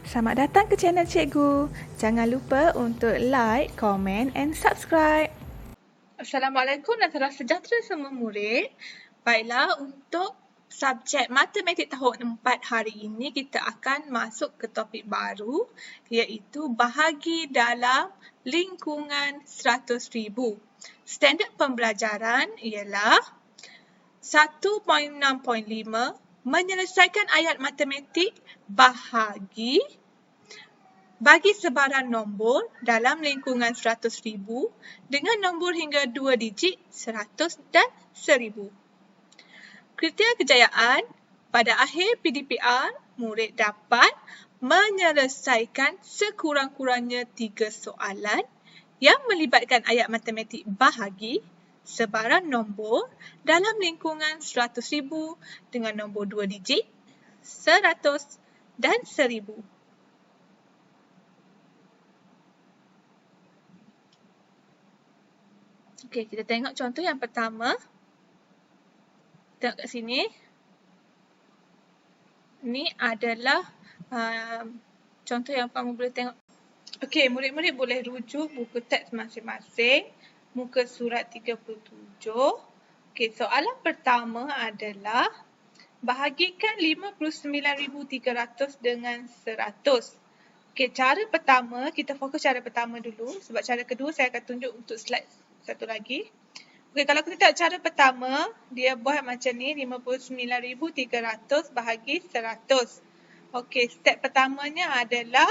Selamat datang ke channel Cikgu. Jangan lupa untuk like, komen and subscribe. Assalamualaikum dan salam sejahtera semua murid. Baiklah, untuk subjek Matematik tahun 4 hari ini kita akan masuk ke topik baru iaitu bahagi dalam lingkungan 100,000. Standard pembelajaran ialah 1.6.5 menyelesaikan ayat matematik bagi sebarang nombor dalam lingkungan 100,000 dengan nombor hingga 2 digit 100 dan 1000. Kriteria kejayaan, pada akhir PDPR, murid dapat menyelesaikan sekurang-kurangnya 3 soalan yang melibatkan ayat matematik bahagi sebarang nombor dalam lingkungan 100,000 dengan nombor 2 digit, 100 dan 1000. Okey, kita tengok contoh yang pertama. Tengok kat sini. Ini adalah contoh yang kamu boleh tengok. Okey, murid-murid boleh rujuk buku teks masing-masing. Muka surat 37. Okey, soalan pertama adalah bahagikan 59,300 dengan 100. Okey, cara pertama, kita fokus cara pertama dulu sebab cara kedua saya akan tunjuk untuk slide satu lagi. Okey, kalau kita tengok cara pertama, dia buat macam ni, 59,300 bahagi 100. Okey, step pertamanya adalah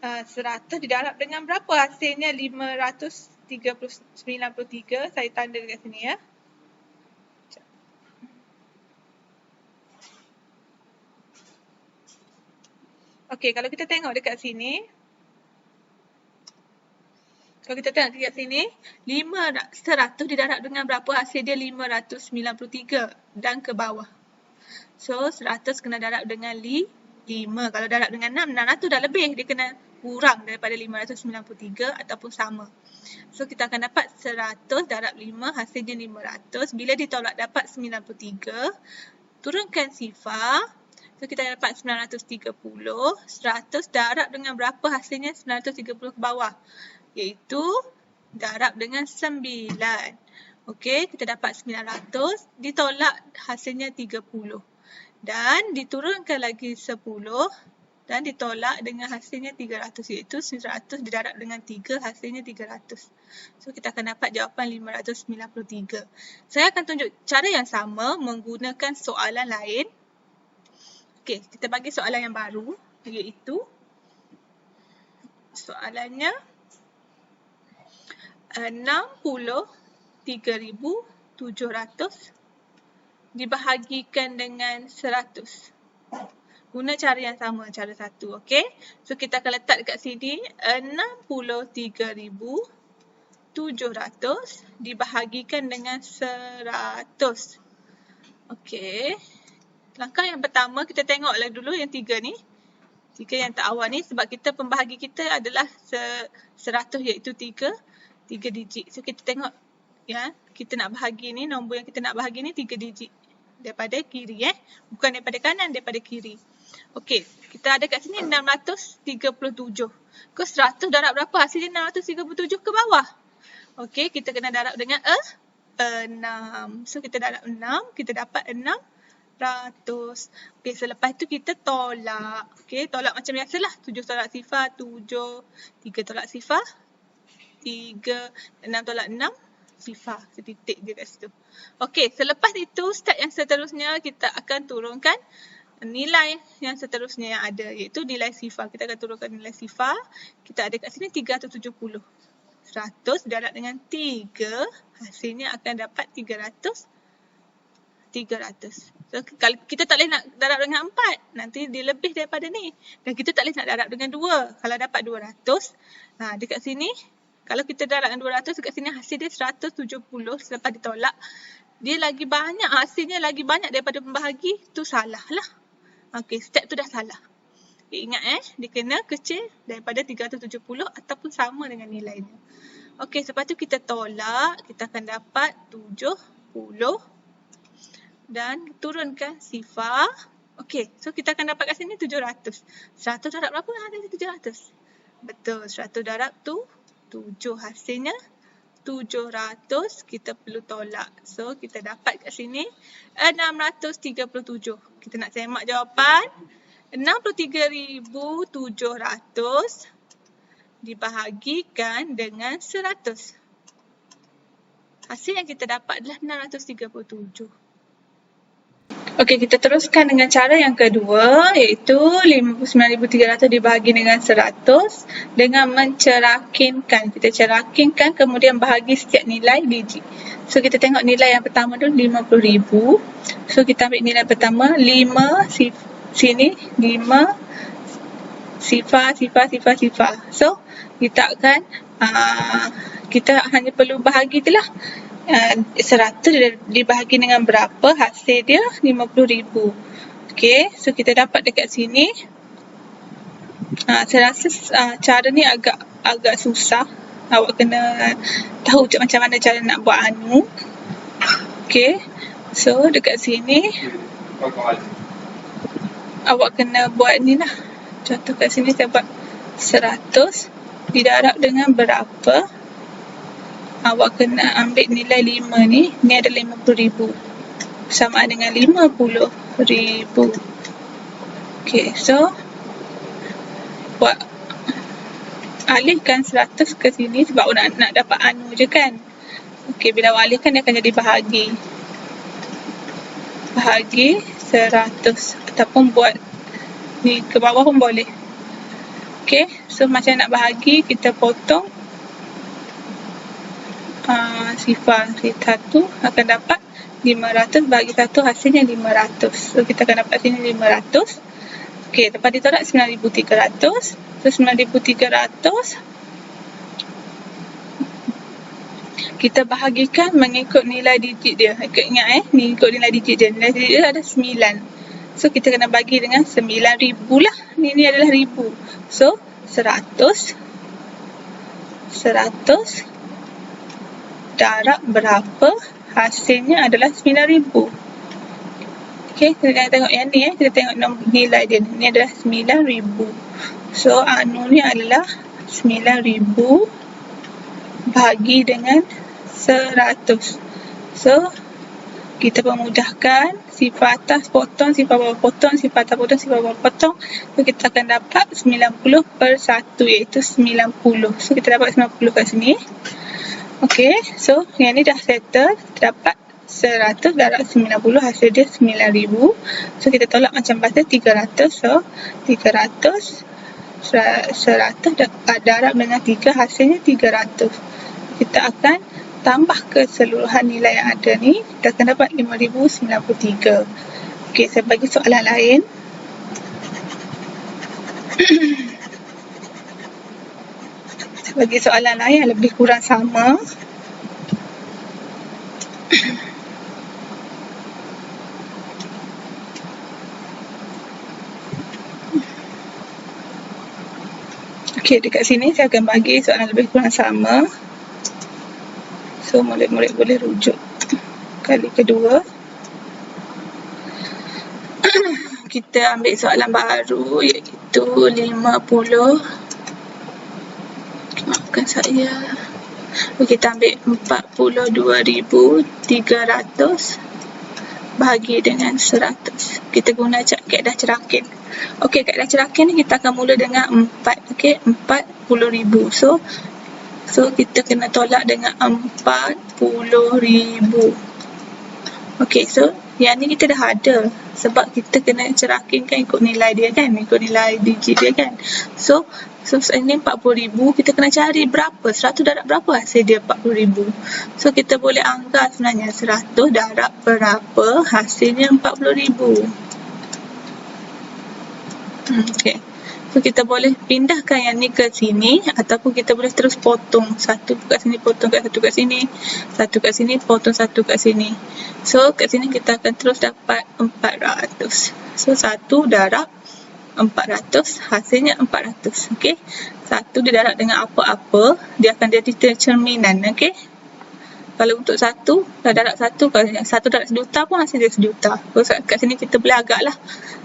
100 didarab dengan berapa? Hasilnya 593. Saya tanda dekat sini ya. Okey, kalau kita tengok dekat sini, kalau kita tengok dekat sini, 100 didarab dengan berapa? Hasil dia 593 dan ke bawah. So, 100 kena darab dengan 5. Kalau darab dengan 6, 600 dah lebih. Dia kena kurang daripada 593 ataupun sama. So, kita akan dapat 100 darab 5, hasilnya 500. Bila ditolak dapat 93, turunkan sifar. So, kita dapat 930. 100 darab dengan berapa hasilnya? 930 ke bawah. Iaitu darab dengan 9. Okey, kita dapat 900, ditolak hasilnya 30. Dan diturunkan lagi 10 dan ditolak dengan hasilnya 300, iaitu 100 didarab dengan 3, hasilnya 300. So, kita akan dapat jawapan 593. Saya akan tunjuk cara yang sama menggunakan soalan lain. Okey, kita bagi soalan yang baru, iaitu soalannya 63,700 dibahagikan dengan 100. Guna cara yang sama, cara satu. Okey. So, kita akan letak dekat sini 63,700 dibahagikan dengan 100. Okey. Langkah yang pertama, kita tengoklah dulu yang 3 ni. 3 yang tak awal ni sebab kita pembahagi kita adalah 100 iaitu 3 digit. So, kita tengok ya, kita nak bahagi ni, nombor yang kita nak bahagi ni 3 digit. Daripada kiri bukan daripada kanan, daripada kiri. Okey, kita ada kat sini 637. Ke 100 darab berapa? Hasilnya 637 ke bawah. Okey, kita kena darab dengan 6. So, kita darab 6, kita dapat 600. Okey, selepas tu kita tolak. Okey, tolak macam biasalah. 7 tolak sifar, 7. 3 tolak sifar, 3. 6 tolak 6, sifar. Setitik dia kat situ. Okey, selepas itu, step yang seterusnya kita akan turunkan nilai yang seterusnya yang ada, iaitu nilai sifar. Kita akan turunkan nilai sifar. Kita ada kat sini 370. 100 darab dengan 3, hasilnya akan dapat 300. So, kalau kita tak boleh nak darab dengan 4, nanti dia lebih daripada ni. Dan kita tak boleh nak darab dengan 2. Kalau dapat 200, dekat sini, kalau kita darab dengan 200, dekat sini hasil dia 170 selepas ditolak. Dia lagi banyak, hasilnya lagi banyak daripada pembahagi, tu salah lah. Okey, step tu dah salah. Okay, ingat dia kena kecil daripada 370 ataupun sama dengan nilainya. Okey, lepas tu kita tolak, kita akan dapat 70 dan turunkan sifar. Okey, so kita akan dapat kat sini 700. 100 darab berapa? Ada 700. Betul, 100 darab tu 7. Hasilnya 700. Kita perlu tolak. So, kita dapat kat sini 637. Kita nak semak jawapan. 63,700 dibahagikan dengan 100. Hasil yang kita dapat adalah 637. Okey, kita teruskan dengan cara yang kedua, iaitu 59,300 dibahagi dengan 100 dengan mencerakinkan. Kita cerakinkan kemudian bahagi setiap nilai digit. So, kita tengok nilai yang pertama dulu 50,000. So, kita ambil nilai pertama 5 sini 5 sifar. So, kita akan kita hanya perlu bahagi je lah. 100 dibahagi dengan berapa, hasil dia 50,000. Okey, so kita dapat dekat sini. Saya rasa cara ni agak susah. Awak kena tahu macam mana cara nak buat anu. Okey, so dekat sini awak kena buat ni lah. Contoh kat sini saya buat 100 didarab dengan berapa. Awak kena ambil nilai 5 ni. Ni adalah 50,000. Sama dengan 50,000. Okey, so buat alihkan 100 ke sini sebab nak dapat anu je kan. Okey, bila awak alihkan dia akan jadi bahagi. Bahagi 100 ataupun buat ni ke bawah pun boleh. Okey, so macam nak bahagi, kita potong sifar 1 akan dapat 500 bagi 1, hasilnya 500. So, kita akan dapat sini 500. Okey, lepas ditolak 9,300. So, 9,300 kita bahagikan mengikut nilai digit dia. Ingat mengikut nilai digit dia. Nilai digit dia ada 9. So, kita kena bagi dengan 9,000 lah. Ini adalah 1,000. So, 100 darab berapa, hasilnya adalah 9,000. Okey, kita tengok yang ni kita tengok nilai dia. Ni adalah 9,000. So, anu ni adalah 9,000 bagi dengan 100. So, kita permudahkan sifar atas potong, sifar bawah potong, sifar atas potong, sifar bawah potong. So, kita akan dapat 90/1 iaitu 90. So, kita dapat 90 kat sini. Okey, so yang ni dah settle. Kita dapat 100 darab 90, hasil dia 9,000. So, kita tolak macam biasa 300. So, 300 100 darab dengan 3, hasilnya 300. Kita akan tambah keseluruhan nilai yang ada ni. Kita akan dapat 5,093. Okey, saya bagi soalan lain. Bagi soalan lain yang lebih kurang sama. Okey, dekat sini saya akan bagi soalan lebih kurang sama. So, murid-murid boleh rujuk kali kedua. Kita ambil soalan baru iaitu 50. Maafkan saya. Kita ambil 42,300 bahagi dengan 100. Kita guna kaedah cerakin. Okey, kaedah cerakin ni kita akan mula dengan 4. Okey, 40,000. So kita kena tolak dengan 40,000. Okey, so yang ni kita dah ada sebab kita kena cerakinkan ikut nilai dia kan, ikut nilai digit dia kan. So ini 40,000, kita kena cari berapa, 100 darab berapa, hasil dia 40,000. So kita boleh angka sebenarnya 100 darab berapa, hasilnya 40,000. Okey. So kita boleh pindahkan yang ni ke sini ataupun kita boleh terus potong satu kat sini, potong kat satu kat sini, satu kat sini, potong satu kat sini. So kat sini kita akan terus dapat 400. So 1 darab 400, hasilnya 400. Okey. 1 didarab dengan apa-apa, dia akan jadi cerminan. Okey. Kalau untuk 1 darab 1, kalau 1 darab sejuta pun hasil dia sejuta. So kat sini kita boleh agak lah.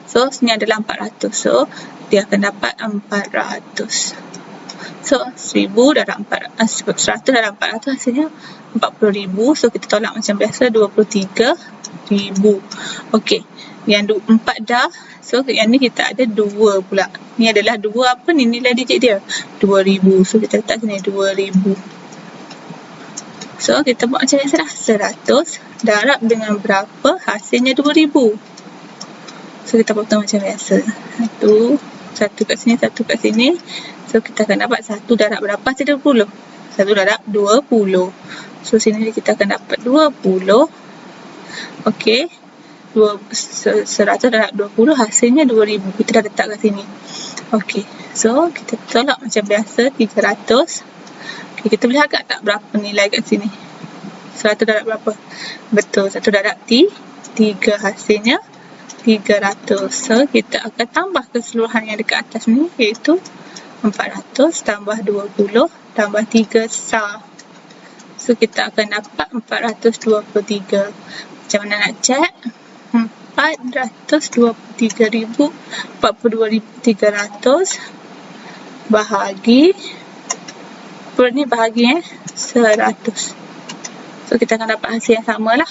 So sini adalah 400. So dia akan dapat 400. So 1000 darab 100 darab 400 hasilnya 40,000. So kita tolak macam biasa 23,000. Okey. Yang 4 dah. So yang ni kita ada 2 pula. Ni adalah 2 apa ni nilai digit dia? 2000. So kita letak sini 2000. So kita buat macam biasa dah. 100 darab dengan berapa? Hasilnya 2000. So kita potong macam biasa. Satu kat sini, satu kat sini. So kita akan dapat 1 darab berapa hasil 20? 1 darab 20. So sini kita akan dapat 20. Okey. 100 darab 20 hasilnya 2000. Kita dah letak kat sini. Okey. So kita tolak macam biasa 300. Okay, kita boleh agak tak berapa nilai kat sini? 100 darab berapa? Betul, 1 darab 3 hasilnya 300. So kita akan tambah keseluruhan yang dekat atas ni, iaitu 400 tambah 20 tambah 3 sah. So kita akan dapat 423. Macam mana nak check? 423,000 42,300 bahagi ni bahagi 100. So kita akan dapat hasil yang sama lah.